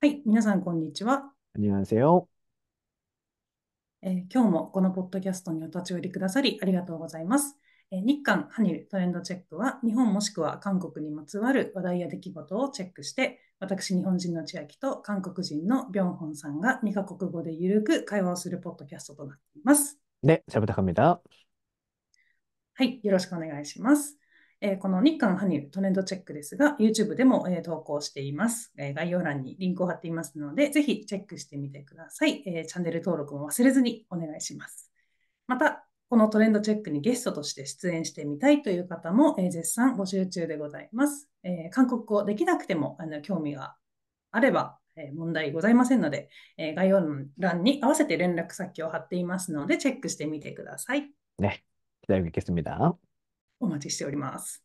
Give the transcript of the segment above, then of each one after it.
はい、皆さん、こんにちは。안녕하세요. 今日もこのポッドキャストにお立ち寄りくださりありがとうございます。日韓ハニルトレンドチェックは、日本もしくは韓国にまつわる話題や出来事をチェックして、私、日本人の千秋と韓国人のビョンホンさんが2カ国語でゆるく会話をするポッドキャストとなっています。네, 잘 부탁합니다. はい、よろしくお願いします。この日韓ハニルトレンドチェックですが、YouTube でも、投稿しています。概要欄にリンクを貼っていますので、ぜひチェックしてみてください。チャンネル登録も忘れずにお願いします。また、このトレンドチェックにゲストとして出演してみたいという方も、絶賛募集中でございます。韓国語できなくても興味があれば、問題ございませんので、概要欄に合わせて連絡先を貼っていますので、チェックしてみてください。네, 기다리고 있겠습니다. お待ちしております。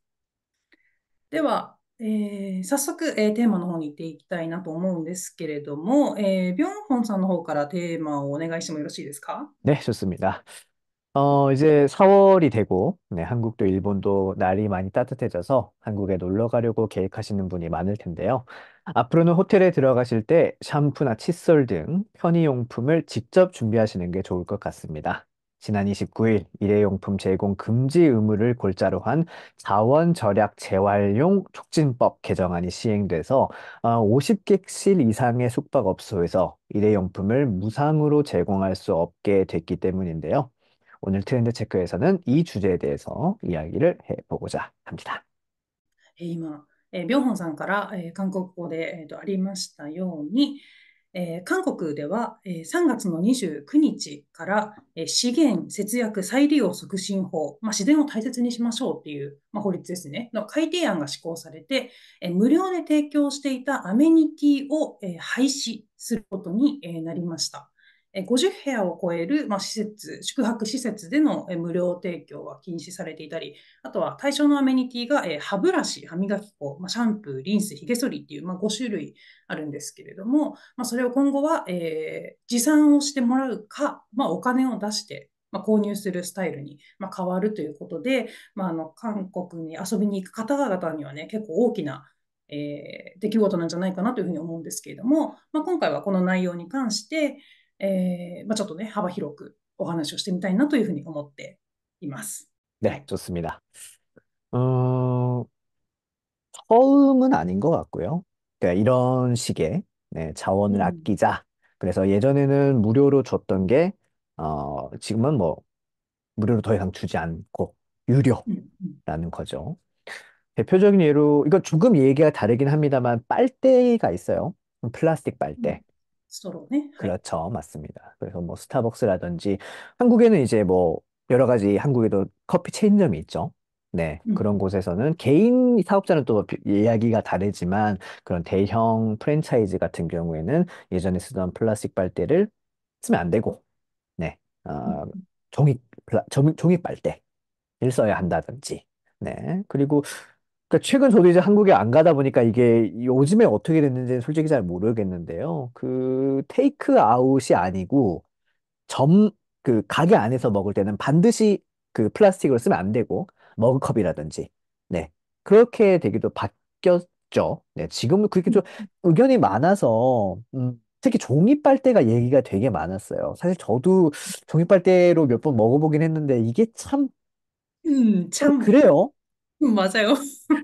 では、早速、テーマの方に行っていきたいなと思うんですけれども、ビョンホンさんの方からテーマをお願いしてもよろしいですか？ 네, 좋습니다. 이제 4월이 되고, 네, 한국도 일본도 날이 많이 따뜻해져서 한국에 놀러 가려고 계획하시는 분이 많을 텐데요. 앞으로는 호텔에 들어가실 때 샴푸나 칫솔 등 편의용품을 직접 준비하시는 게 좋을 것 같습니다. 지난 29일 일회용품 제공 금지 의무를 골자로 한 자원절약 재활용 촉진법 개정안이 시행돼서 50객실 이상의 숙박업소에서 일회용품을 무상으로 제공할 수 없게 됐기 때문인데요. 오늘 트렌드 체크에서는 이 주제에 대해서 이야기를 해보고자 합니다. 今、ビョンホンさんから、韓国語で、ありましたように、韓国では、3月の29日から、資源節約再利用促進法、自然を大切にしましょうっていう、法律ですね、の改定案が施行されて、無料で提供していたアメニティを、廃止することに、なりました。50部屋を超える、宿泊施設での無料提供は禁止されていたり、あとは対象のアメニティが、歯ブラシ、歯磨き粉、シャンプー、リンス、髭剃りっていう、5種類あるんですけれども、それを今後は、持参をしてもらうか、お金を出して、購入するスタイルに、変わるということで、韓国に遊びに行く方々にはね、結構大きな、出来事なんじゃないかなというふうに思うんですけれども、今回はこの内容に関して、ちょっとね、幅広くお話をしてみたいなというふうに思っています。は 네, い。좋습니다. 어, 처음은 아닌 것 같고요. 그러니까 이런 식의 네, 자원을 うん。아끼자. 그래서 예전에는 무료로 줬던 게 지금은 뭐 무료로 더 이상 주지 않고 うん。うん。 유료라는 거죠. 대표적인 예로 이거 조금 얘기가 다르긴 합니다만 빨대가 있어요. 플라스틱 うん、 빨대. ストローね。はい。 그렇죠. 맞습니다. 그래서 뭐 스타벅스라든지 한국에는 이제 뭐 여러 가지 한국에도 커피 체인점이 있죠. 네. うん。 그런 곳에서는 개인 사업자는 또 이야기가 다르지만 그런 대형 프랜차이즈 같은 경우에는 예전에 쓰던 플라스틱 빨대를 쓰면 안 되고, 네. うん。 종이, 종이 빨대를 써야 한다든지. 네. 그리고 그러니까 최근 저도 이제 한국에 안 가다 보니까 이게 요즘에 어떻게 됐는지는 솔직히 잘 모르겠는데요. 그 테이크 아웃이 아니고 점, 그 가게 안에서 먹을 때는 반드시 그 플라스틱으로 쓰면 안 되고 머그컵이라든지 네. 그렇게 되기도 바뀌었죠. 네. 지금은 그렇게 うん。 좀 의견이 많아서 특히 종이 빨대가 얘기가 되게 많았어요. 사실 저도 종이 빨대로 몇 번 먹어보긴 했는데 이게 참 うん、참、 그래요. うん、 맞아요.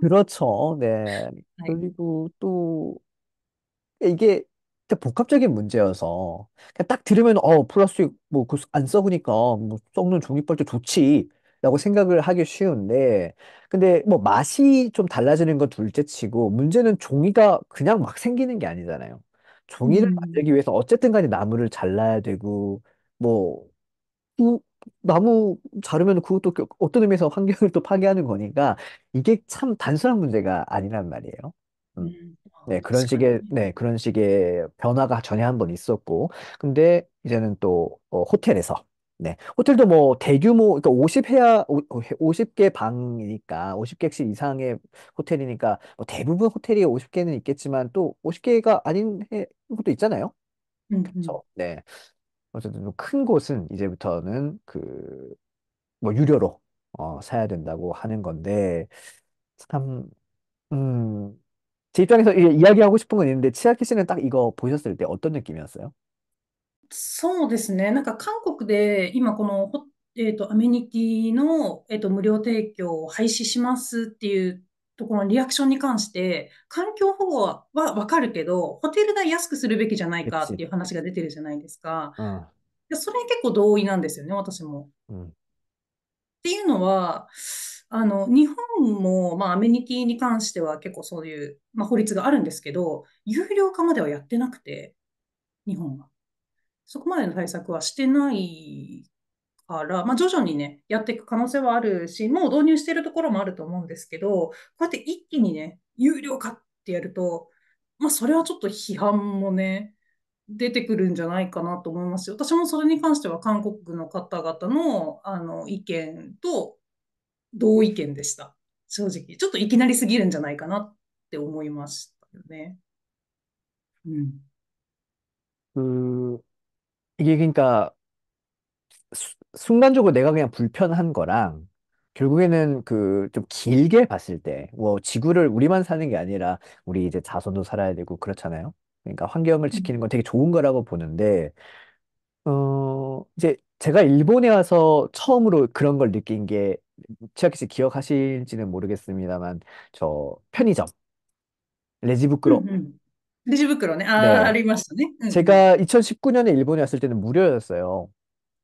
그렇죠. 네. はい。 그리고 또 이게 진짜 복합적인 문제여서 그냥 딱 들으면 플라스틱 뭐 그 안 썩으니까 뭐 썩는 종이빨대 좋지라고 생각을 하기 쉬운데 근데 뭐 맛이 좀 달라지는 건 둘째치고 문제는 종이가 그냥 막 생기는 게 아니잖아요. う 종이를 ん。 만들기 위해서 어쨌든 간에 나무를 잘라야 되고 뭐 그 나무 자르면 그것도 어떤 의미에서 환경을 또 파괴하는 거니까 이게 참 단순한 문제가 아니란 말이에요. う 음. ん。네, 確かにね。그런 식의 변화가 전에 한 번 있었고, 근데 이제는 또, 호텔에서, 네, 호텔도 뭐 대규모, 그러니까 50회야, 50개 방이니까, 50객실 이상의 호텔이니까, 뭐 대부분 호텔이 50개는 있겠지만, 또 50개가 아닌 것도 있잖아요. うん。うん。 그렇죠. 네. 어쨌든 좀 큰 곳은 이제부터는 뭐 유료로, 사야 된다고 하는 건데, 참, 음, 제 입장에서 이야기하고 싶은 건 있는데, 치아키 씨는 딱 이거 보셨을 때 어떤 느낌이었어요? そうですね。なんか韓国で今このアメニティの、無料提供を廃止しますっていうところのリアクションに関して、環境保護はわかるけど、ホテル代安くするべきじゃないかっ 그치. ていう話が出てるじゃないですか。어, でそれに結構同意なんですよね、私も。음, っていうのは、日本も、まあ、アメニティに関しては結構そういう、まあ、法律があるんですけど、有料化まではやってなくて、日本は。そこまでの対策はしてないから、まあ、徐々にね、やっていく可能性はあるし、もう導入しているところもあると思うんですけど、こうやって一気にね、有料化ってやると、まあ、それはちょっと批判もね、出てくるんじゃないかなと思いますよ。私もそれに関しては韓国の方々の、意見と同意見でした。正直。ちょっといきなりすぎるんじゃないかなって思いましたよね。うん。그, 이게 그러니까 순간적으로 내가 그냥 불편한 거랑 결국에는 그 좀 길게 봤을 때, 뭐 지구를 우리만 사는 게 아니라 우리 이제 자손도 살아야 되고 그렇잖아요. 그러니까 환경을 지키는 건 되게 좋은 거라고 보는데, 이제 제가 일본에 와서 처음으로 그런 걸 느낀 게, 치아키 씨 기억하실지는 모르겠습니다만, 저 편의점, うん 레지부크로. うん。レジ袋ね。ああ、あ 네. りましたね。うんう 제가 2019년에 일본에 왔을 때는 무료였어요.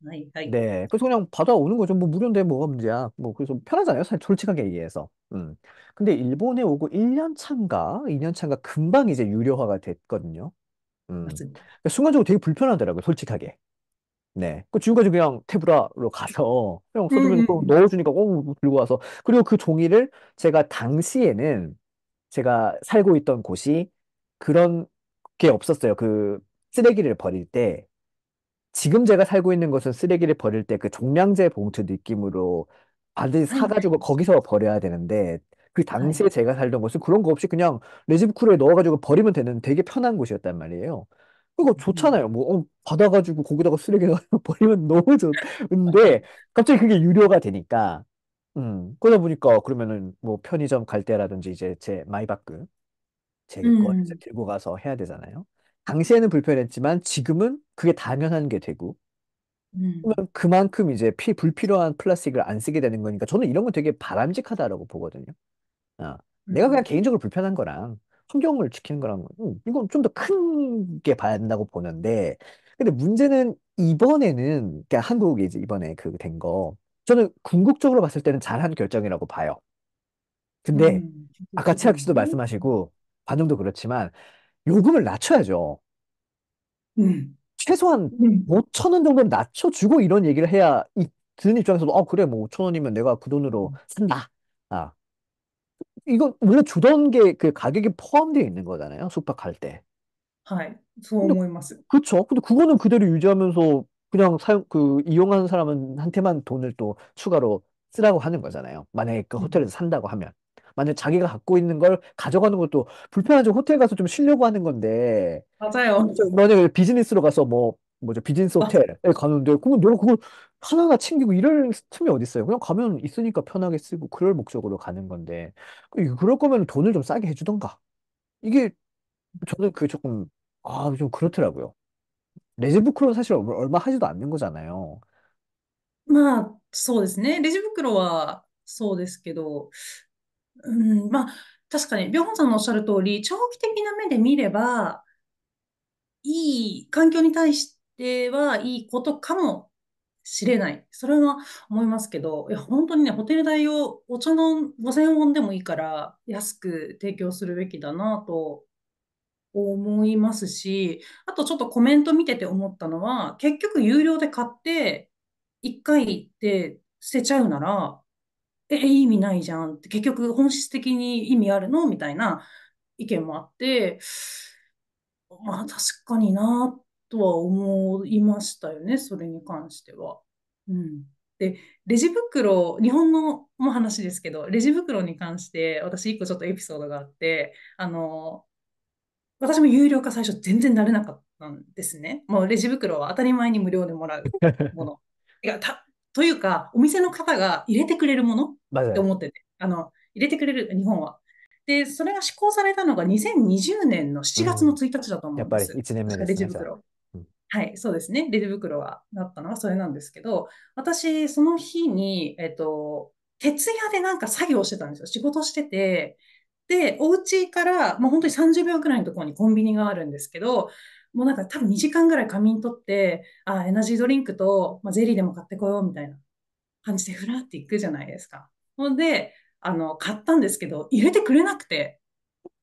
ん。はいはい。네. 그래서 그냥 받아오는 거죠. 뭐 무료인데 뭐가 문제야. 뭐 그래서 편하잖아요. 사실 솔직하게 얘기해서. 근데 일본에 오고 1년 차인가 2년 차인가 금방 이제 유료화가 됐거든요. 夏 음. に。그러니까 순간적으로 되게 불편하더라고요. 솔직하게. 네. 그 지금까지 그냥 테브라로 가서 그냥 うん 써주면 うん 그 うん。넣어주니까 들고 와서 그리고 그 종이를 제가 당시에는 제가 살고 있던 곳이 그런 게 없었어요. 그 쓰레기를 버릴 때 지금 제가 살고 있는 곳은 쓰레기를 버릴 때 그 종량제 봉투 느낌으로 반드시はいはい。사가지고 거기서 버려야 되는데 그 はい。당시에 제가 살던 곳은 그런 거 없이 그냥 레지부크루에 넣어가지고 버리면 되는 되게 편한 곳이었단 말이에요. 그거 うん。좋잖아요. 뭐 받아가지고 거기다가 쓰레기 넣어 버리면 너무 좋은데 갑자기 그게 유료가 되니까 그러다 보니까 그러면은 뭐 편의점 갈 때라든지 이제 제 마이바흐 제 う 거를 이제 ん。들고 가서 해야 되잖아요. 당시에는 불편했지만 지금은 그게 당연한 게 되고 うん。그러면 그만큼 이제 불필요한 플라스틱을 안 쓰게 되는 거니까 저는 이런 건 되게 바람직하다라고 보거든요. 아, う 내가 그냥 ん。개인적으로 불편한 거랑 환경을 지키는 거랑 이건 좀 더 큰 게 봐야 된다고 보는데 근데 문제는 이번에는 그러니까 한국이 이제 이번에 그 된 거 저는 궁극적으로 봤을 때는 잘한 결정이라고 봐요. う 근데 ん。結局 아까 的 치아키 に 씨도 ね。말씀하시고 반응도 그렇지만 요금을 낮춰야죠. うん。최소한 うん。5천 원 정도는 낮춰주고 이런 얘기를 해야 드는 입장에서도 그래 뭐 5천 원이면 내가 그 돈으로 산다. 아 이거 원래 주던 게 그 가격이 포함되어 있는 거잖아요. 숙박할 때. はい。そう근데 思います。그쵸. 근데 그거는 그대로 유지하면서 그냥 이용하는 사람한테만 돈을 또 추가로 쓰라고 하는 거잖아요. 만약에 그 うん。호텔에서 산다고 하면. 만약 자기가 갖고 있는 걸 가져가는 것도 불편하죠. 호텔 가서 좀 쉬려고 하는 건데. 맞아요. 만약에 비즈니스로 가서 뭐죠? 비즈니스 あ、호텔에 가는데, 그러면 내가 그걸 하나하나 챙기고 이럴 틈이 어디 있어요? 그냥 가면 있으니까 편하게 쓰고 그럴 목적으로 가는 건데, 그럴 거면 돈을 좀 싸게 해주던가. 이게 저는 그게 조금, 좀 그렇더라고요. 레지부크로는 사실 얼마 하지도 않는 거잖아요. まあ、そうですね。レジ袋はそうですけど、うん、まあ、確かに、ビョンさんのおっしゃる通り、長期的な目で見れば、いい、環境に対してはいいことかもしれない。それは思いますけど、いや、本当にね、ホテル代をお茶の5000ウォンでもいいから安く提供するべきだなと思いますし、あとちょっとコメント見てて思ったのは、結局有料で買って1回で捨てちゃうなら、意味ないじゃんって、結局本質的に意味あるのみたいな意見もあって、まあ確かになとは思いましたよね、それに関しては。うん。で、レジ袋、日本のも話ですけど、レジ袋に関して私一個ちょっとエピソードがあって、私も有料化最初全然なれなかったんですね。もうレジ袋は当たり前に無料でもらうもの。というか、お店の方が入れてくれるものって 맞아요. 思ってて、入れてくれる、日本は。で、それが施行されたのが2020年の7月のうん。1日だと思やっぱりうんです。1年目確かレですね、じゃあ。ジ袋。うん。はい、そうですね。レジ袋がなったのはそれなんですけど、私、その日に、徹夜でなんか作業してたんですよ。仕事してて、で、お家から、もう本当に30秒くらいのところにコンビニがあるんですけど、もうなんか多分2時間ぐらい仮眠取って、あ、エナジードリンクと、まあ、ゼリーでも買ってこようみたいな感じでふらっていくじゃないですか。ほんで、買ったんですけど、入れてくれなくて、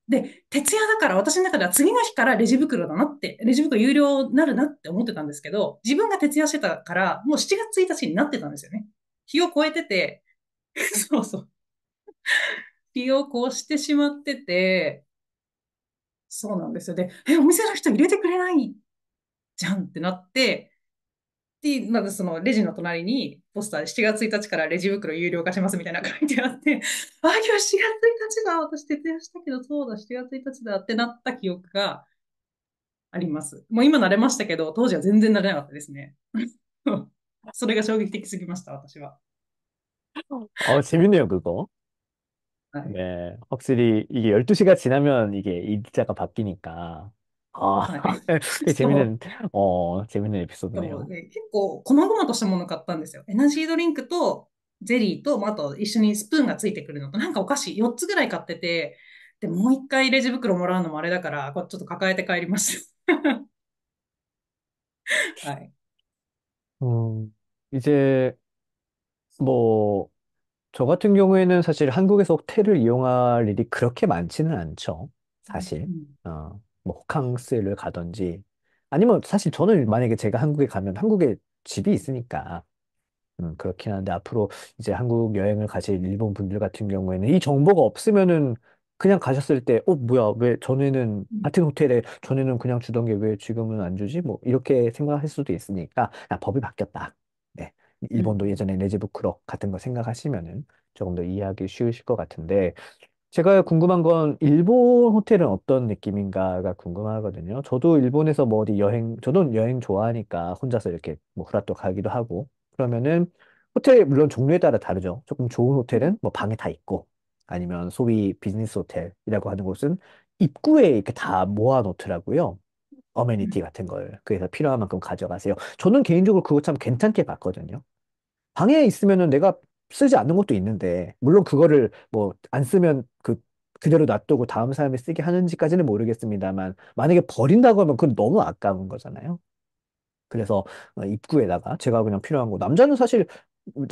で、徹夜だから私の中では次の日からレジ袋だなって、レジ袋有料になるなって思ってたんですけど、自分が徹夜してたから、もう7月1日になってたんですよね。日を超えてて、そうそう。日を越してしまってて、そうなんですよ。で、お店の人入れてくれないじゃんってなって、で、まずそのレジの隣にポスターで7月1日からレジ袋有料化しますみたいなのが書いてあって、あ、今日7月1日だ、私徹夜したけど、そうだ、7月1日だってなった記憶があります。もう今慣れましたけど、当時は全然慣れなかったですね。それが衝撃的すぎました、私は。재밌네요, 그거. はい。네. 확실히 이게 12시가 지나면 이게 일자가 바뀌니까. 아,はい。되게そう。재밌는そう에피소드네요. で、結構、細々としたもの買ったんですよ。エナジードリンクと、ゼリーと、まあ、あと一緒にスプーンがついてくるのと、なんかお菓子4つぐらい買ってて、で、もう一回レジ袋もらうのもあれだから、これちょっと抱えて帰りました。はい。음, 이제 뭐, 저 같은 경우에는 사실 한국에서 호텔을 이용할 일이 그렇게 많지는 않죠. うん、사실. うん、뭐, 호캉스를 가든지. 아니면 사실 저는 만약에 제가 한국에 가면 한국에 집이 있으니까 그렇긴 한데 앞으로 이제 한국 여행을 가실 일본 분들 같은 경우에는 이 정보가 없으면은 그냥 가셨을 때, 뭐야, 왜 전에는うん、같은 호텔에 전에는 그냥 주던 게 왜 지금은 안 주지? 뭐 이렇게 생각할 수도 있으니까 법이 바뀌었다. 네.うん、일본도 예전에 레지부크럭 같은 거 생각하시면은 조금 더 이해하기 쉬우실 것 같은데 제가 궁금한 건 일본 호텔은 어떤 느낌인가가 궁금하거든요. 저도 일본에서 뭐 어디 저도 여행 좋아하니까 혼자서 이렇게 뭐 후라또 가기도 하고 그러면은 호텔 물론 종류에 따라 다르죠. 조금 좋은 호텔은 뭐 방에 다 있고 아니면 소위 비즈니스 호텔이라고 하는 곳은 입구에 이렇게 다 모아놓더라고요. 어메니티 같은 걸. 그래서 필요한 만큼 가져가세요. 저는 개인적으로 그거 참 괜찮게 봤거든요. 방에 있으면은 내가 쓰지 않는 것도 있는데, 물론 그거를 뭐 안 쓰면 그대로 놔두고 다음 사람이 쓰게 하는지까지는 모르겠습니다만, 만약에 버린다고 하면 그건 너무 아까운 거잖아요. 그래서 입구에다가 제가 그냥 필요한 거. 남자는 사실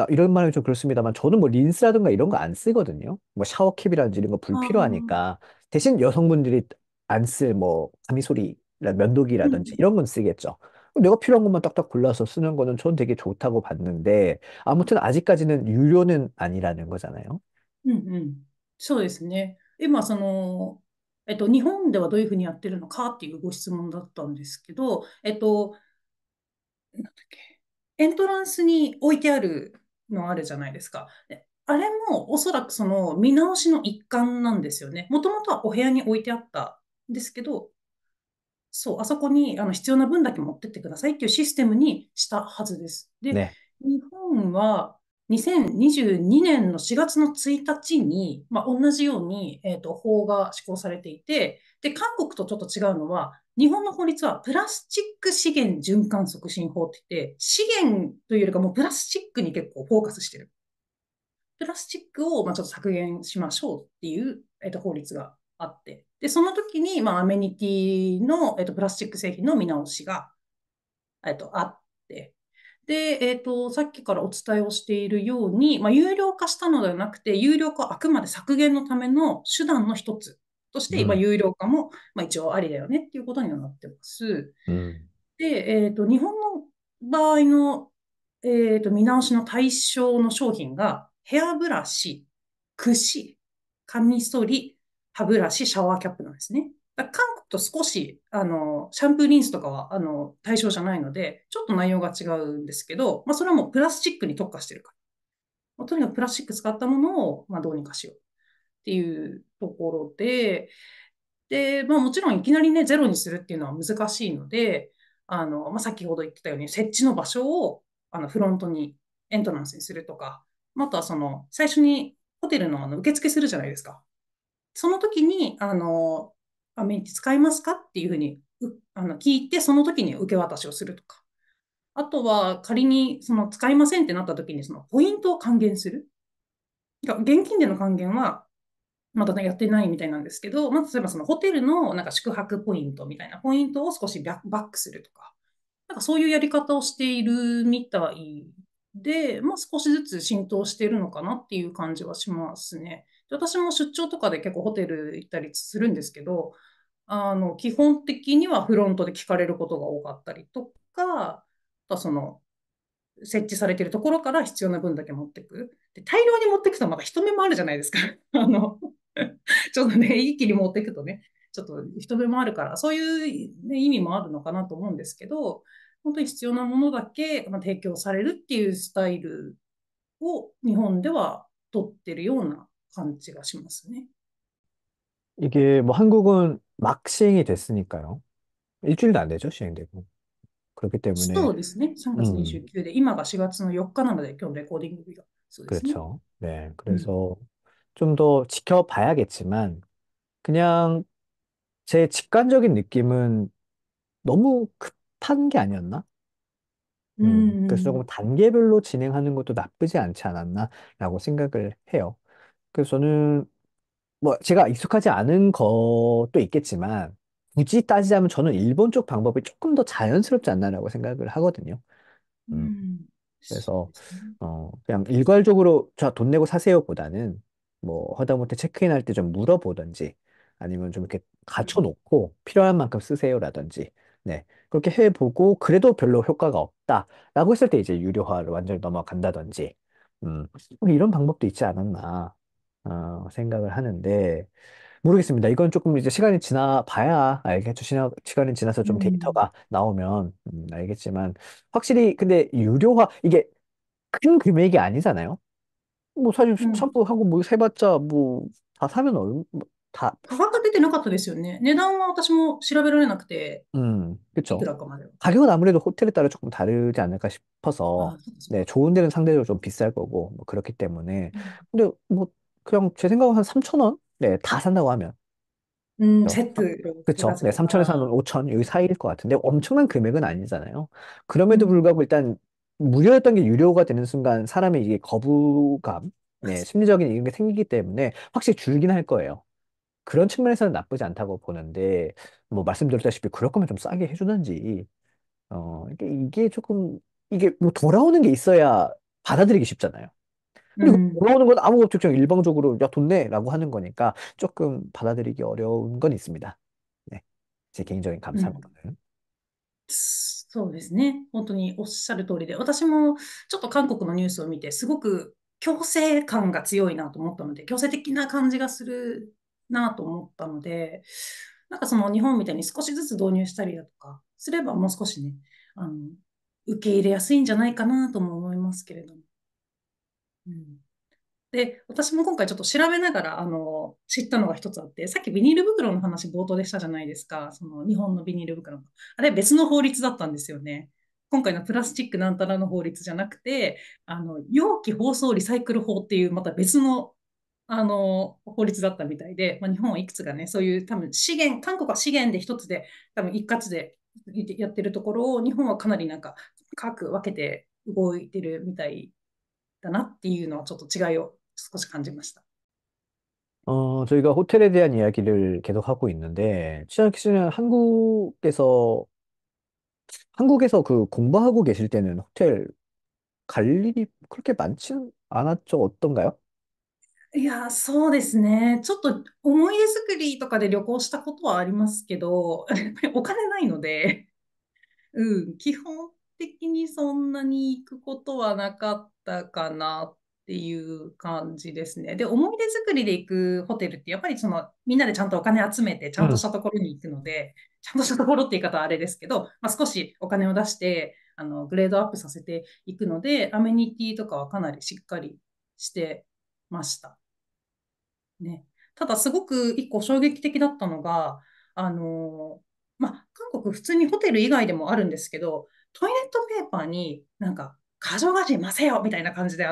이런 말이 좀 그렇습니다만 저는 뭐 린스라든가 이런 거 안 쓰거든요. 뭐 샤워캡이라든지 이런 거ああ、불필요하니까 대신 여성분들이 안 쓸 뭐 가미소리,うん、면도기라든지 이런 건 쓰겠죠. 내가 필요한 것만 딱딱 골라서 쓰는 거는 전 되게 좋다고 봤는데 아무튼 아직까지는 유료는 아니라는 거잖아요. うん、うん。そうですね。今、日本ではどういうふうにやってるのかっていうご質問だったんですけど、なんだっけ、エントランスに置いてあるのあるじゃないですか。であれもおそらくその見直しの一環なんですよね。もともとはお部屋に置いてあったんですけど、そう、あそこに必要な分だけ持ってってくださいっていうシステムにしたはずです。で、ね。日本は2022年の4月の1日に、まあ、同じように、法が施行されていて、で、韓国とちょっと違うのは、日本の法律はプラスチック資源循環促進法って言って、資源というよりかもうプラスチックに結構フォーカスしてる。プラスチックをまあちょっと削減しましょうっていう、法律があって、で、その時に、まあ、アメニティの、プラスチック製品の見直しが、あって、で、さっきからお伝えをしているように、まあ、有料化したのではなくて、有料化はあくまで削減のための手段の一つとして、まあ、うん有料化も、まあ、一応ありだよねっていうことにはなってます。うん。で、日本の場合の、見直しの対象の商品が、ヘアブラシ、櫛、カミソリ、歯ブラシ、シャワーキャップなんですね。韓国と少し、シャンプーリンスとかは、対象じゃないので、ちょっと内容が違うんですけど、まあ、それはもうプラスチックに特化してるから。まあ、とにかくプラスチック使ったものを、まあ、どうにかしようっていうところで、で、まあもちろんいきなりね、ゼロにするっていうのは難しいので、まあ、先ほど言ってたように、設置の場所を、フロントに、エントランスにするとか、まあとは最初にホテルの受付するじゃないですか。その時に、アメニティ使いますかっていうふうに、聞いて、その時に受け渡しをするとか。あとは、仮に、その、使いませんってなった時に、その、ポイントを還元する。現金での還元は、まだやってないみたいなんですけど、まあ、例えばそのホテルのなんか宿泊ポイントみたいなポイントを少しバックするとか、なんかそういうやり方をしているみたいで、まあ、少しずつ浸透しているのかなっていう感じはしますね。で私も出張とかで結構ホテル行ったりするんですけど、基本的にはフロントで聞かれることが多かったりとか、あとはその、設置されているところから必要な分だけ持っていく。で、大量に持っていくとまだ人目もあるじゃないですか。ちょっとね、一気に持っていくとね、ちょっと人目もあるから、そういう、ね、意味もあるのかなと思うんですけど、本当に必要なものだけ、提供されるっていうスタイルを日本では取ってるような感じがしますね。이게 뭐 한국은 막 시행이 됐으니까요. 일주일도 안 되죠, 시행되고. 그렇기 때문에,そうですね。3月음, 29で、今が4月の4日なので、今日のレコーディング日が。そうですね。그렇죠. 네.うん。그래서 좀 더 지켜봐야겠지만, 그냥 제 직관적인 느낌은 너무 급한 게 아니었나?う그래서ん。조금 단계별로 진행하는 것도 나쁘지 않지 않았나라고 생각을 해요. 그래서 저는 뭐 제가 익숙하지 않은 것도 있겠지만 굳이 따지자면 저는 일본 쪽 방법이 조금 더 자연스럽지 않나라고 생각을 하거든요. う 음, ん。そう 그래서 ですね。그냥 일괄적으로 저 돈 내고 사세요보다는 뭐 하다못해 체크인할 때 좀 물어보든지 아니면 좀 이렇게 うん。갖춰놓고 필요한 만큼 쓰세요라든지 네 그렇게 해보고 그래도 별로 효과가 없다라고 했을 때 이제 유료화를 완전히 넘어간다든지 뭐 이런 방법도 있지 않았나 생각을 하는데 모르겠습니다. 이건 조금 이제 시간이 지나 봐야 알겠죠. 시간이 지나서 う 좀 ん。데이터가 나오면 알겠지만 확실히 근데 유료화 이게 큰 금액이 아니잖아요. 뭐 사실 うん。샴푸하고 뭐 세봤자 뭐 다 사면 다, 価格出てなかったですよね。値段は私も調べられなくて、いく 그쵸. らかまでは。가격은 아무래도 호텔에 따라 조금 다르지 않을까 싶어서あ、そうです。네, 좋은 데는 상대적으로 좀 비쌀 거고 뭐 그렇기 때문에 うん、근데 뭐 그냥 제 생각은 한 3천 원? 네, 다 산다고 하면 うん、그죠? セット付加 그쵸. す 네, る。 3천에서 한 あ 5천 여기 사이일 것 같은데 엄청난 금액은 아니잖아요. ー、う 그럼에도 ん。불구하고 일단 무료였던 게 유료가 되는 순간 사람의 이게 거부감, あ、네, 심리적인 이런 게 생기기 때문에 확실히 줄긴 할 거예요. 그런 측면에서는 나쁘지 않다고 보는데 뭐 말씀드렸다시피 그럴 거면 좀 싸게 해주든지 이게 조금 이게 뭐 돌아오는 게 있어야 받아들이기 쉽잖아요. う 근데 그 ん。돌아오는 건 아무 법적 그냥 일방적으로 야 돈 내라고 하는 거니까 조금 받아들이기 어려운 건 있습니다. 네, 제 개인적인 うん。감상으로는. そうですね。本当におっしゃる通りで、私もちょっと韓国のニュースを見て、すごく強制感が強いなと思ったので、強制的な感じがするなと思ったので、なんかその日本みたいに少しずつ導入したりだとかすればもう少しね、あの、受け入れやすいんじゃないかなとも思いますけれども。うん、で、私も今回ちょっと調べながら、知ったのが一つあって、さっきビニール袋の話冒頭でしたじゃないですか。その日本のビニール袋の。あれ別の法律だったんですよね。今回のプラスチックなんたらの法律じゃなくて、容器包装リサイクル法っていうまた別の、法律だったみたいで、まあ、日本はいくつかね、そういう多分資源、韓国は資源で一つで、多分一括でやってるところを、日本はかなりなんか、各分けて動いてるみたいだなっていうのはちょっと違いを少し感じました。저희가 호텔에 대한 이야기를 계속 하고 있는데, 치아키 씨는 한국에서 그 공부하고 계실 때는 호텔 갈 일이 그렇게 많지는 않았죠? 어떤가요? いや、そうですね。ちょっと思い出作りとかで旅行したことはありますけど、やっぱりお金ないので、うん、基本的にそんなに行くことはなかったかなっていう感じですね。で、思い出作りで行くホテルって、やっぱりそのみんなでちゃんとお金集めて、ちゃんとしたところに行くので、ちゃんとしたところって言い方はあれですけど、まあ、少しお金を出して、グレードアップさせていくので、アメニティとかはかなりしっかりしてました。ね。ただ、すごく一個衝撃的だったのが、まあ、韓国普通にホテル以外でもあるんですけど、トイレットペーパーになんか、箇条書きませよみたいな感じで、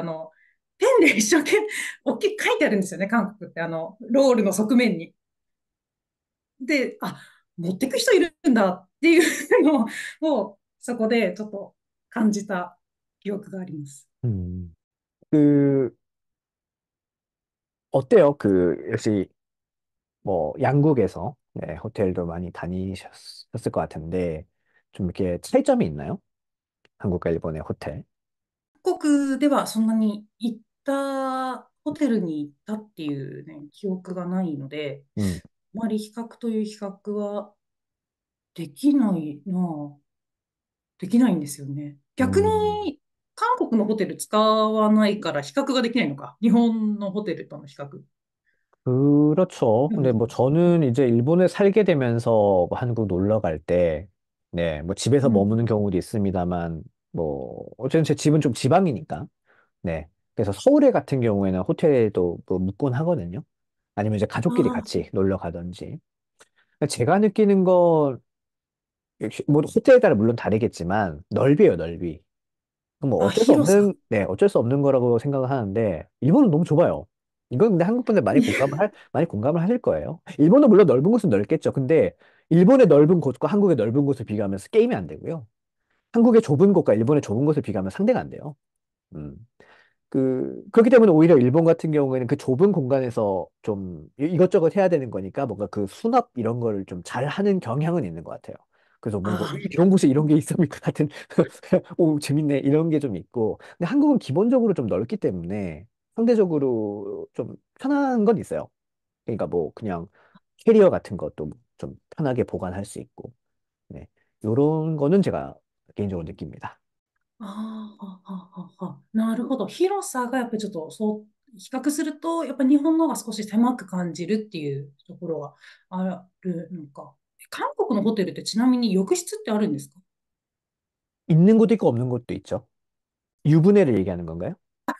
ペンで一生懸命、大きく書いてあるんですよね、韓国って、ロールの側面に。で、あ、持ってく人いるんだっていうのを、そこでちょっと感じた記憶があります。음. 그, 어때요? 역시, 뭐, 양국에서, 네, 호텔도 많이 다니셨을 것 같은데, 좀 이렇게 차이점이 있나요? 한국과 일본의 호텔. 韓国ではそんなに行った、ホテルに行ったっていうね、記憶がないので、음, あまり比較という比較はできないな。できないんですよね。逆 음, に、韓国のホテル使わないから比較ができないのか。日本のホテルとの比較。그렇죠. 근데 뭐うん저는 이제 일본에 살게 되면서 뭐 한국 놀러 갈 때, 네, 뭐 집에서 うん 머무는 경우도 있습니다만, 뭐, 어쨌든 제 집은 좀 지방이니까, 네. 그래서 서울에 같은 경우에는 호텔도 뭐 묵곤 하거든요. 아니면 이제 가족끼리 あ 같이 놀러 가든지. 제가 느끼는 건, 역시 뭐 호텔에 따라 물론 다르겠지만, 넓이에요, 넓이. 뭐 어쩔 수 広さ。없는, 네, 어쩔 수 없는 거라고 생각을 하는데, 일본은 너무 좁아요. 이건 근데 한국 분들 많이 공감을 하실 거예요. 일본은 물론 넓은 곳은 넓겠죠. 근데 일본의 넓은 곳과 한국의 넓은 곳을 비교하면서 게임이 안 되고요. 한국의 좁은 곳과 일본의 좁은 곳을 비교하면 상대가 안 돼요. 음. 그렇기 때문에 오히려 일본 같은 경우에는 그 좁은 공간에서 좀 이것저것 해야 되는 거니까 뭔가 그 수납 이런 거를 좀 잘하는 경향은 있는 것 같아요. 그래서 뭔가 ああ、이런 곳에 이런 게 있습니까? 같은 오 재밌네 이런 게 좀 있고 근데 한국은 기본적으로 좀 넓기 때문에 상대적으로 좀 편한 건 있어요. 그러니까 뭐 그냥 캐리어 같은 것도 좀 편하게 보관할 수 있고 네 요런 거는 제가 개인적으로 느낍니다. ああ、なるほど。広さがやっぱりちょっとそう、比較すると、やっぱり日本の方が少し狭く感じるっていうところはあるのか。韓国のホテルってちなみに浴室ってあるんですか？ 있는 곳도 있고 없는 곳도 있죠. 유분해를 얘기하는 건가요?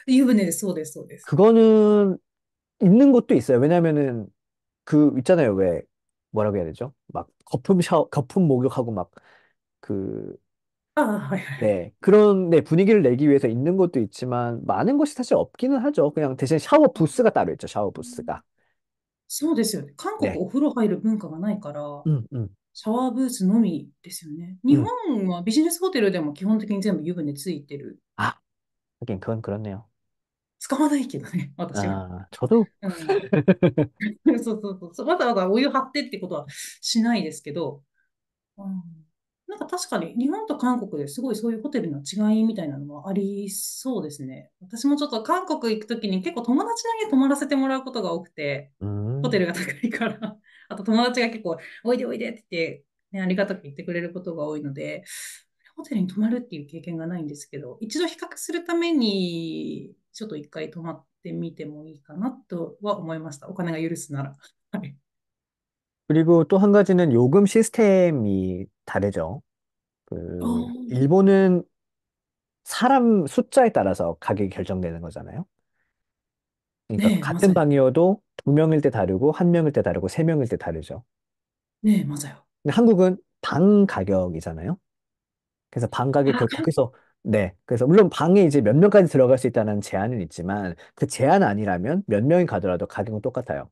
湯船です。そうです、そうです。 그거는 있는 곳도 있어요. 왜냐면은 그 있잖아요. 왜 뭐라고 해야 되죠? 막 거품 목욕하고 막 그, ああ、はいはいはい。네. 그런 네, 분위기를 내기 위해서 있는 곳도 있지만 많은 것이 사실 없기는 하죠. 그냥 대신 샤워 부스가 따로 있죠. 샤워 부스가. そうですよね。韓国네. お風呂入る文化がないから、음. シャワーブースのみですよね。日 음. 本はビジネスホテルでも基本的に全部湯船ついてる。아, 하긴 그건 그렇네요. 使わないけどね、私は。아, 저도 うん。そう。わざわざお湯張ってってことはしないですけど、うん、なんか確かに日本と韓国ですごいそういうホテルの違いみたいなのはありそうですね。私もちょっと韓国行くときに結構友達の家泊まらせてもらうことが多くて、ホテ 음. ルが高いから、あと友達が結構おいでおいでって言って、ね、ありがたく言ってくれることが多いので、ホテルに泊まるっていう経験がないんですけど、一度比較するために、ちょっと一回泊まってみてもいいかなとは思いました。お金が許すなら。はい。그리고 또 한 가지는 요금 시스템이 다르죠. 어, 일본은 사람 숫자에 따라서 가격이 결정되는 거잖아요. 그러니까 네, 같은 맞아요. 방이어도 두 명일 때 다르고 한 명일 때 다르고 세 명일 때 다르죠. 네, 맞아요. 근데 한국은 방 가격이잖아요. 그래서 방 가격 아, 거기서 네. 그래서 물론 방에 이제 몇 명까지 들어갈 수 있다는 제한은 있지만 그 제한 아니라면 몇 명이 가더라도 가격은 똑같아요.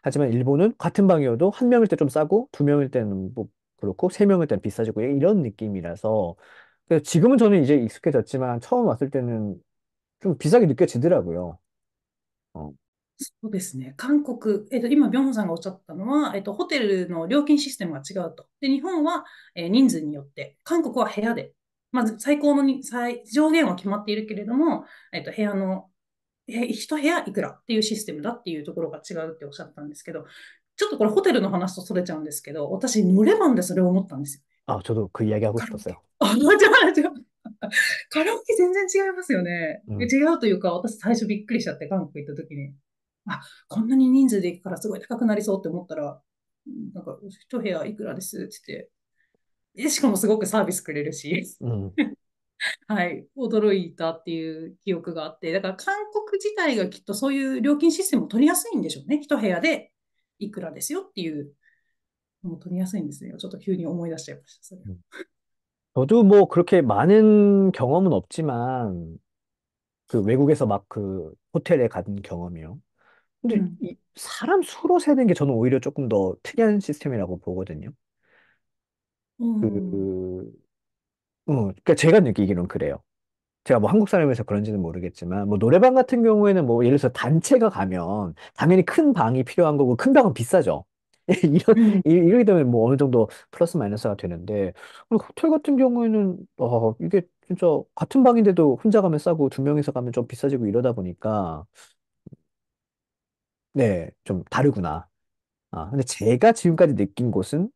하지만 일본은 같은 방이어도 한 명일 때 좀 싸고 두 명일 때는 뭐 그렇고 세 명일 때는 비싸지고 이런 느낌이라서 그래서 지금은 저는 이제 익숙해졌지만 처음 왔을 때는 좀 비싸게 느껴지더라고요. 어. そうですね。韓国、今、ビョンホさんがおっしゃったのは、ホテルの料金システムが違うと。で、日本は、人数によって、韓国は部屋で、まず最高の上限は決まっているけれども、部屋の、一部屋いくらっていうシステムだっていうところが違うっておっしゃったんですけど、ちょっとこれホテルの話とそれちゃうんですけど、私、ノレバンでそれを思ったんですよ。아, 저도 그 이야기 하고 カラオケ。싶었어요. 違う。カラオケ全然違いますよね。음, 違うというか、私最初びっくりしちゃって、韓国行った時に。あ、こんなに人数で行くからすごい高くなりそうって思ったら、なんか、一部屋いくらですって言って、しかもすごくサービスくれるし、음. はい、驚いたっていう記憶があって、だから韓国自体がきっとそういう料金システムを取りやすいんでしょうね。一部屋でいくらですよっていうのを取りやすいんですね。ちょっと急に思い出しちゃいました。それ。 음. 저도 뭐 그렇게 많은 경험은 없지만 그 외국에서 막 그 호텔에 간 경험이요. 근데 음, 이 사람 수로 세는 게 저는 오히려 조금 더 특이한 시스템이라고 보거든요. 음, 그, 그러니까 제가 느끼기로는 그래요. 제가 뭐 한국 사람이라서 그런지는 모르겠지만, 뭐 노래방 같은 경우에는 뭐 예를 들어서 단체가 가면 당연히 큰 방이 필요한 거고 큰 방은 비싸죠. 음. 이러게 되면 뭐 어느 정도 플러스 마이너스가 되는데, 호텔 같은 경우에는, 이게 진짜 같은 방인데도 혼자 가면 싸고 두 명이서 가면 좀 비싸지고 이러다 보니까, 네, 좀 다르구나. 근데 제가 지금까지 느낀 곳은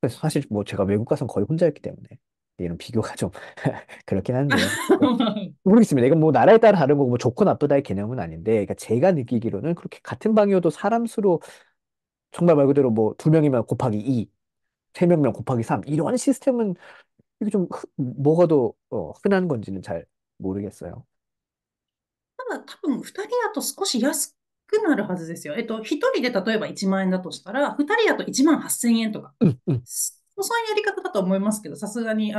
사실 뭐 제가 외국 가선 거의 혼자였기 때문에 이런 비교가 좀 그렇긴 한데요. 모르겠습니다. 이건 뭐 나라에 따라 다른 거고 뭐 좋고 나쁘다의 개념은 아닌데, 그러니까 제가 느끼기로는 그렇게 같은 방이어도 사람 수로 정말 말 그대로 뭐 두 명이면 곱하기 2, 세 명이면 곱하기 3 이런 시스템은 이게 좀 뭐가 더 흔한 건지는 잘 모르겠어요. ただ多分2人だと少し安くなるはずですよ。1人で例えば1万円だとしたら、2人だと1万8000円とか。うんうんそういうやり方だと思いますけど、さすがに、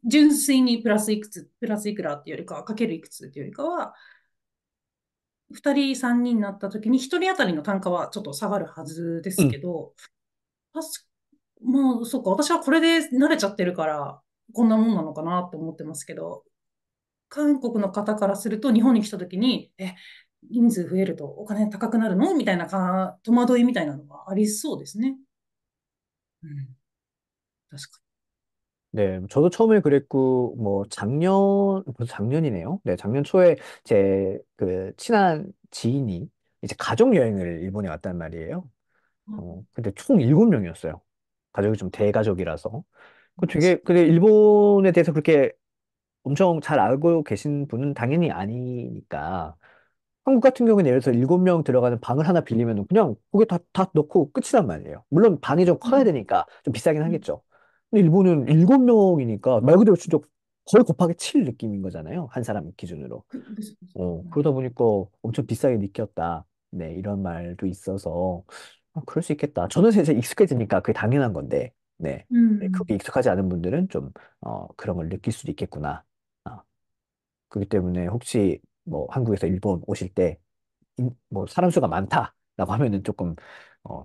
純粋にプラスいくつ、プラスいくらっていうよりかは、かけるいくつっていうよりかは、2人3人になった時に1人当たりの単価はちょっと下がるはずですけうん。ど、確かまあ、そうか、私はこれで慣れちゃってるから、こんなもんなのかなって思ってますけど、韓国の方からすると、日本に来た時に、人数増えるとお金高くなるのみたいな戸惑いみたいなのがありそうですね。うん、確か네, 저도 처음에 그랬고, 뭐, 벌써 작년이네요. 네, 작년 초에 제 그 친한 지인이 이제 가족 여행을 일본에 왔단 말이에요.に。근데 총 7명이었어요. 가족이 좀 대가족이라서.確か근데 일본에 대해서 그렇게 엄청 잘 알고 계신 분은 당연히 아니니까. 한국 같은 경우는 예를 들어서 7명 들어가는 방을 하나 빌리면 그냥 거기 다 넣고 끝이란 말이에요. 물론 방이 좀 커야 に。되니까 좀 비싸긴 うん、하겠죠. 근데 일본은 7명이니까 말 그대로 진짜 거의 곱하기 7 느낌인 거잖아요. 한 사람 기준으로. ですです。그러다 보니까 엄청 비싸게 느꼈다. 네, 이런 말도 있어서, 그럴 수 있겠다. 저는 사실 익숙해지니까 그게 당연한 건데, 네. う 네, ん。그게 익숙하지 않은 분들은 좀, 그런 걸 느낄 수도 있겠구나. 아, 그렇기 때문에 혹시 뭐 한국에서 일본 오실 때, 뭐 사람 수가 많다라고 하면은 조금,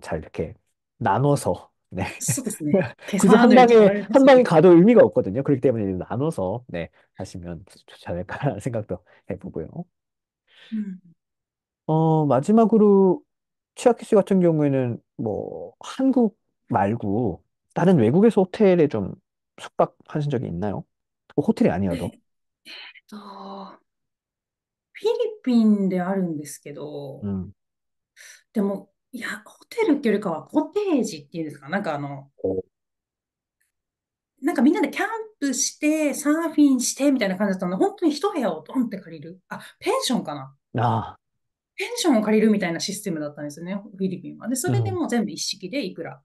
잘 이렇게 나눠서, 네. そうですね。굳이 한 るとあ 방에, れで 한 すけど。방에 가도 의미가 없거든요. 그렇기 때문에 나눠서, 네. 하시면 좋지 않을까라는 생각도 해보고요. うん。마지막으로 치아키 씨 같은 경우에는 뭐 한국 말고 다른 외국에서 호텔에 좀 숙박하신 적이 있나요? 뭐 호텔이 아니어도. フィリピンであるんですけど、음. でも、いや、ホテルっていうよりかはコテージっていうんですか、어. なんかみんなでキャンプして、サーフィンしてみたいな感じだったので、本当に一部屋をドンって借りる。あ、ペンションかな。아, ペンションを借りるみたいなシステムだったんですよね、フィリピンは。で、それで 음, もう全部一式でいくらっ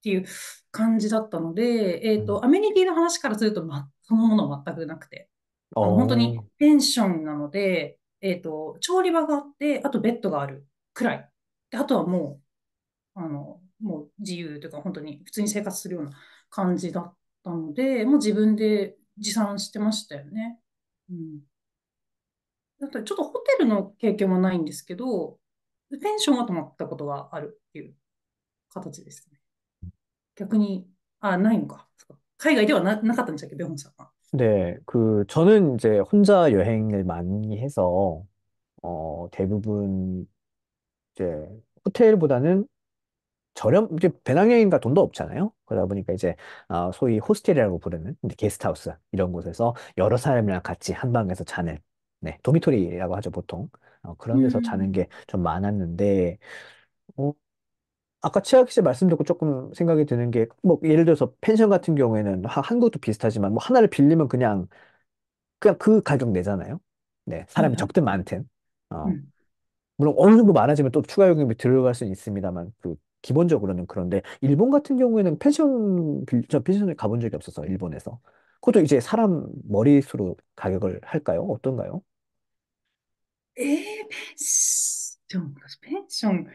ていう感じだったので、음. アメニティの話からすると、そのものは全くなくて、本当に 어, ペンションなので、調理場があって、あとベッドがあるくらい。で、あとはもう自由というか、本当に普通に生活するような感じだったので、もう自分で持参してましたよね。うん。だってちょっとホテルの経験はないんですけど、ペンションは泊まったことがあるっていう形ですね。逆に、ないのか。海外ではなかったんでしたっけ、ベホンさんは。네, 저는 이제 혼자 여행을 많이 해서, 대부분 이제 호텔보다는 이제 배낭여행가 돈도 없잖아요. 그러다 보니까 이제 소위 호스텔이라고 부르는 이제 게스트하우스 이런 곳에서 여러 사람이랑 같이 한 방에서 자는 네, 도미토리라고 하죠, 보통. 그런 데서 자는 게 좀 많았는데 어, 아까 치아키 씨 말씀 듣고 조금 생각이 드는 게 뭐 예를 들어서 펜션 같은 경우에는 한국도 비슷하지만 뭐 하나를 빌리면 그냥 그 가격 내잖아요. 네, はい 사람이 はい。적든 많든. う 어, ん。물론 어느 정도 많아지면 또 추가 요금이 들어갈 수는 있습니다만 기본적으로는 그런데 일본 같은 경우에는 저 펜션을 가본 적이 없어서 일본에서 그것도 이제 사람 머릿수로 가격을 할까요? 어떤가요? ペンション、私ペンション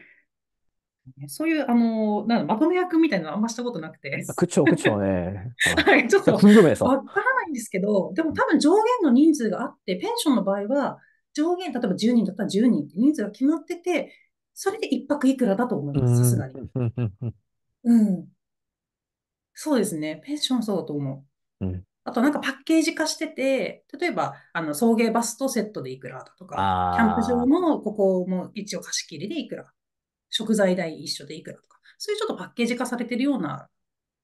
ね。そういう、まとめ役みたいなのあんましたことなくて。あ、그쵸, 그쵸, 네.はい、ちょっと궁금해서. わからないんですけど、でも多分上限の人数があって、ペンションの場合は、上限、例えば10人だったら10人って人数が決まってて、それで一泊いくらだと思います、さすがに。うん。そうですね。ペンションそうだと思う。あとなんかパッケージ化してて、例えば、送迎バスとセットでいくらだとか、キャンプ場 아, のここも一応貸し切りでいくら、食材代一緒でいくらとか、そういうちょっとパッケージ化されてるような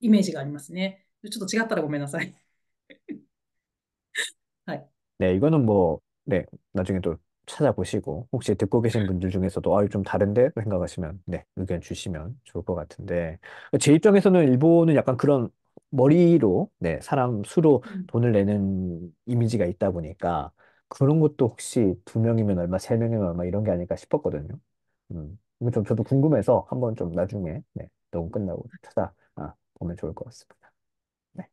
イメージがありますね。ちょっと違ったらごめんなさい。はい。네, 이거는 뭐, 네, 나중에 또 찾아보시고, 혹시 듣고 계신 분들 중에서도, 좀 다른데? 생각하시면, 네, 의견 주시면 좋을 것 같은데, 제 입장에서는 일본은 약간 그런 머리로, 네, 사람 수로 음. 돈을 내는 이미지가 있다 보니까, 그런 것도 혹시 두 명이면 얼마, 세 명이면 얼마 이런 게 아닐까 싶었거든요. 이거 좀 저도 궁금해서 한번 좀 나중에, 네, 녹음 끝나고 보면 좋을 것 같습니다. 네.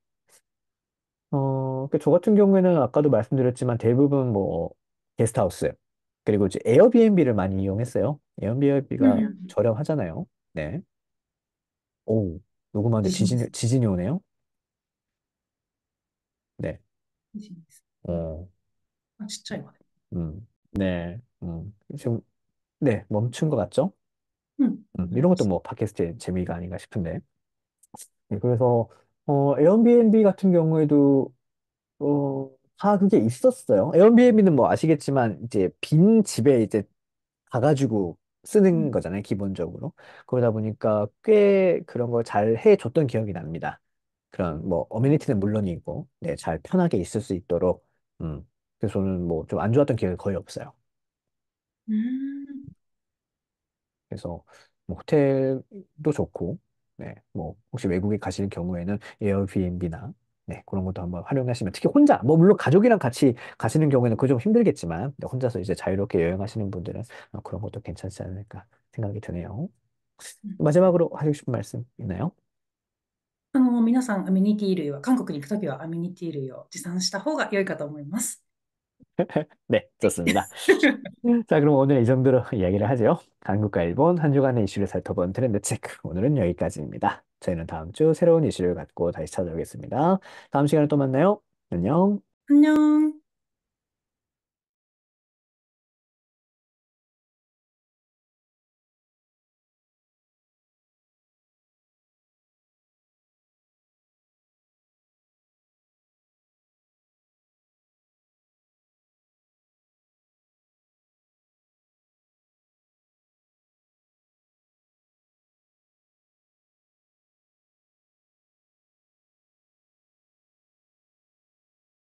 저 같은 경우에는 아까도 말씀드렸지만 대부분 뭐 게스트하우스 그리고 이제 에어비앤비를 많이 이용했어요. 에어비앤비가 저렴하잖아요. 네. 오, 녹음하는데 自信です。지진이 오네요. 네. 自信です。うん。어, あ、ちっちゃいわね。네. 지금 네, 멈춘 것 같죠? うん。戻り이런ました。것도 뭐 팟캐스트의 재미가 아닌가 싶은데. 네, 그래서 에어비앤비 같은 경우에도 그게 있었어요. 에어비앤비는 뭐 아시겠지만 이제 빈 집에 이제 가가지고 쓰는 うん。거잖아요, 기본적으로. 그러다 보니까 꽤 그런 걸 잘 해줬던 기억이 납니다. 그런 뭐 어메니티는 물론이고, 네, 잘 편하게 있을 수 있도록. 그래서 저는 뭐 좀 안 좋았던 기억이 거의 없어요. うーん。그래서 뭐 호텔도 좋고, 네, 뭐 혹시 외국에 가실 경우에는 에어비앤비나 네, 그런 것도 한번 활용하시면 특히 혼자, 뭐 물론 가족이랑 같이 가시는 경우에는 그거 좀 힘들겠지만 네, 혼자서 이제 자유롭게 여행하시는 분들은 그런 것도 괜찮지 않을까 생각이 드네요. うん。 마지막으로 하시고 싶은 말씀 있나요? 皆さん、アメニティ類は、韓国に行くときはアメニティ類を持参した方が良いかと思います。네, 좋습니다. 자, 그럼 오늘 이 정도로 이야기를 하죠. 한국과 일본 한 주간의 이슈를 살펴본 트렌드 체크. 오늘은 여기까지입니다. 저희는 다음 주 새로운 이슈를 갖고 다시 찾아오겠습니다. 다음 시간에 또 만나요. 안녕. 안녕.